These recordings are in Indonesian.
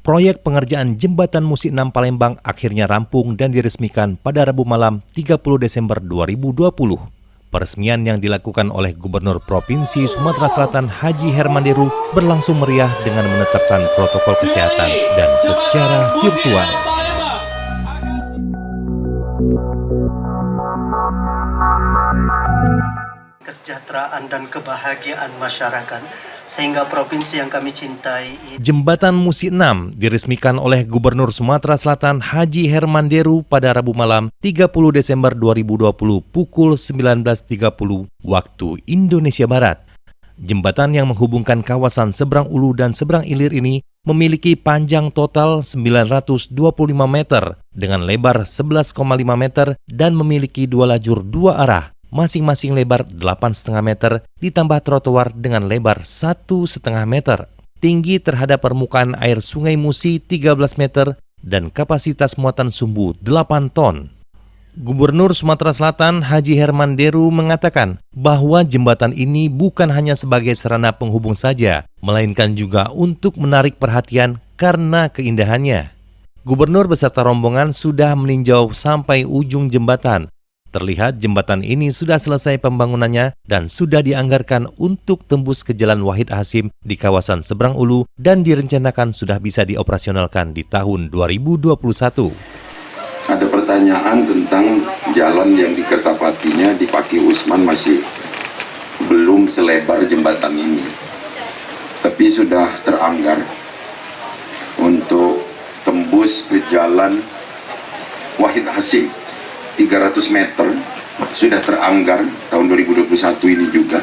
Proyek pengerjaan Jembatan Musi 6 Palembang akhirnya rampung dan diresmikan pada Rabu malam 30 Desember 2020. Peresmian yang dilakukan oleh Gubernur Provinsi Sumatera Selatan Haji Herman Deru berlangsung meriah dengan menetapkan protokol kesehatan dan secara virtual. Kesejahteraan dan kebahagiaan masyarakat sehingga provinsi yang kami cintai. Jembatan Musi 6 diresmikan oleh Gubernur Sumatera Selatan Haji Herman Deru pada Rabu malam 30 Desember 2020 pukul 19.30 waktu Indonesia Barat. Jembatan yang menghubungkan kawasan Seberang Ulu dan Seberang Ilir ini memiliki panjang total 925 meter dengan lebar 11,5 meter dan memiliki dua lajur dua arah. Masing-masing lebar 8,5 meter ditambah trotoar dengan lebar 1,5 meter. Tinggi terhadap permukaan air Sungai Musi 13 meter dan kapasitas muatan sumbu 8 ton. Gubernur Sumatera Selatan Haji Herman Deru mengatakan bahwa jembatan ini bukan hanya sebagai sarana penghubung saja, melainkan juga untuk menarik perhatian karena keindahannya. Gubernur beserta rombongan sudah meninjau sampai ujung jembatan. Terlihat jembatan ini sudah selesai pembangunannya dan sudah dianggarkan untuk tembus ke Jalan Wahid Hasim di kawasan Seberang Ulu dan direncanakan sudah bisa dioperasionalkan di tahun 2021. Ada pertanyaan tentang jalan yang di Kertapatinya di Paki Usman masih belum selebar jembatan ini. Tapi sudah teranggar untuk tembus ke Jalan Wahid Hasim. 300 meter sudah teranggar tahun 2021 ini juga,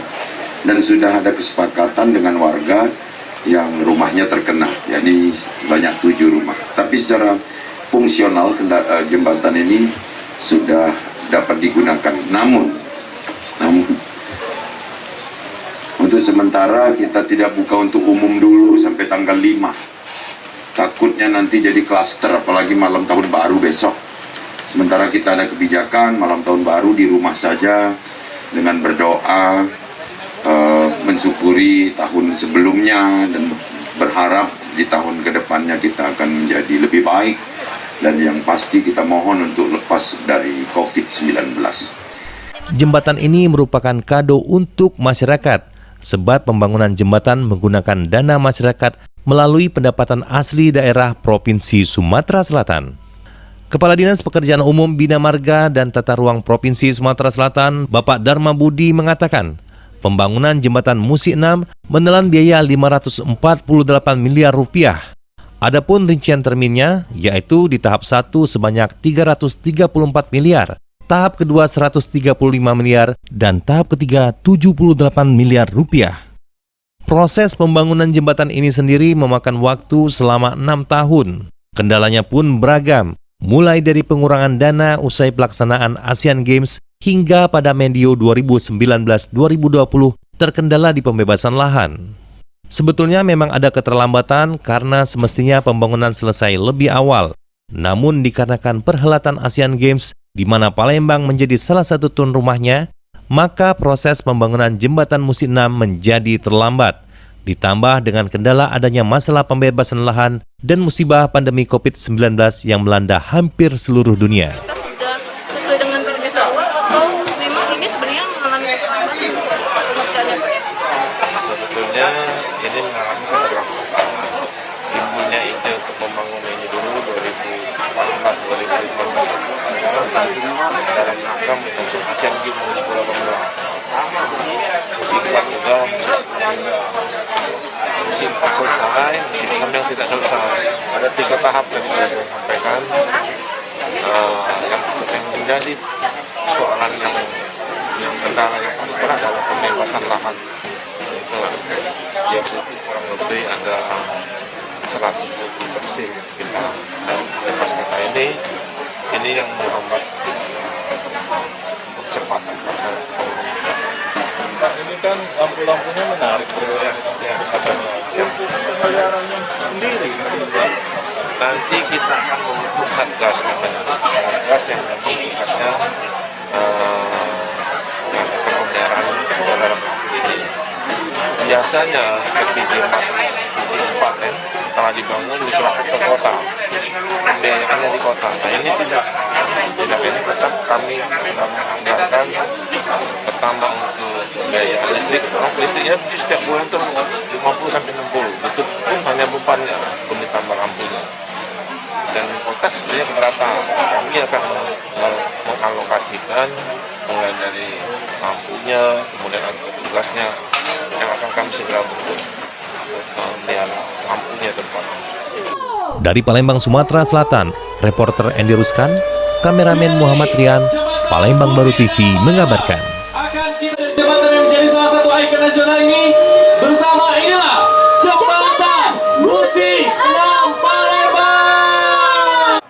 dan sudah ada kesepakatan dengan warga yang rumahnya terkena, yakni banyak 7 rumah. Tapi secara fungsional jembatan ini sudah dapat digunakan. Namun untuk sementara kita tidak buka untuk umum dulu sampai tanggal 5. Takutnya nanti jadi klaster, apalagi malam tahun baru besok. Sementara kita ada kebijakan malam tahun baru di rumah saja dengan berdoa, mensyukuri tahun sebelumnya dan berharap di tahun kedepannya kita akan menjadi lebih baik, dan yang pasti kita mohon untuk lepas dari COVID-19. Jembatan ini merupakan kado untuk masyarakat, sebab pembangunan jembatan menggunakan dana masyarakat melalui pendapatan asli daerah Provinsi Sumatera Selatan. Kepala Dinas Pekerjaan Umum Bina Marga dan Tata Ruang Provinsi Sumatera Selatan, Bapak Dharma Budi mengatakan, pembangunan jembatan Musi 6 menelan biaya 548 miliar rupiah. Adapun rincian terminnya, yaitu di tahap 1 sebanyak 334 miliar, tahap kedua 135 miliar, dan tahap ketiga 78 miliar rupiah. Proses pembangunan jembatan ini sendiri memakan waktu selama 6 tahun. Kendalanya pun beragam, mulai dari pengurangan dana usai pelaksanaan Asian Games hingga pada medio 2019-2020 terkendala di pembebasan lahan. Sebetulnya memang ada keterlambatan karena semestinya pembangunan selesai lebih awal. Namun dikarenakan perhelatan Asian Games di mana Palembang menjadi salah satu tuan rumahnya, maka proses pembangunan jembatan Musi 6 menjadi terlambat. Ditambah dengan kendala adanya masalah pembebasan lahan dan musibah pandemi COVID-19 yang melanda hampir seluruh dunia. Sudah sesuai dengan target awal atau memang ini sebenarnya mengalami keterlambatan? Sebetulnya ini mengalami keterlambatan. Timbulnya ide untuk membangun ini dulu 2014-2015 dalam rangka mengusung Asian Games di Pulau Bangla. Musim 4 juga, musim 4 selesai, musim 6 yang tidak selesai. Ada 3 tahap yang saya sampaikan. Yang menjadi soalan yang kendala yang paling berat adalah pembebasan lahan. Yaitu kurang lebih ada 120% kita bebas kata ini yang menghambat percepatan proses. Ini kan lampu-lampunya menarik, pemeliharannya sendiri. Nanti kita akan membentuk satgas namanya, satgas yang nanti tugasnya pemeliharaan dalam lampu ini. Biasanya seperti di 4 paten setelah dibangun diserahkan ke kota, pembiayaannya di kota. Nah ini tidak ini tetap kami menganggarkan pertama untuk pembiayaan listrik. Listriknya setiap bulan tuh 50 sampai 60, itu pun hanya bebannya belum ditambah lampunya. Dan kota sebenarnya keberatan. Kami akan mengalokasikan mulai dari lampunya, kemudian tugasnya yang akan kami segera bentuk melihara lampunya tempatnya. Dari Palembang, Sumatera Selatan, reporter Endi Ruskan, kameramen Muhammad Rian, Palembang Baru TV mengabarkan. Akan kita jembatan yang menjadi salah satu ikon nasional ini bersama inilah Jembatan Musi 6 Palembang.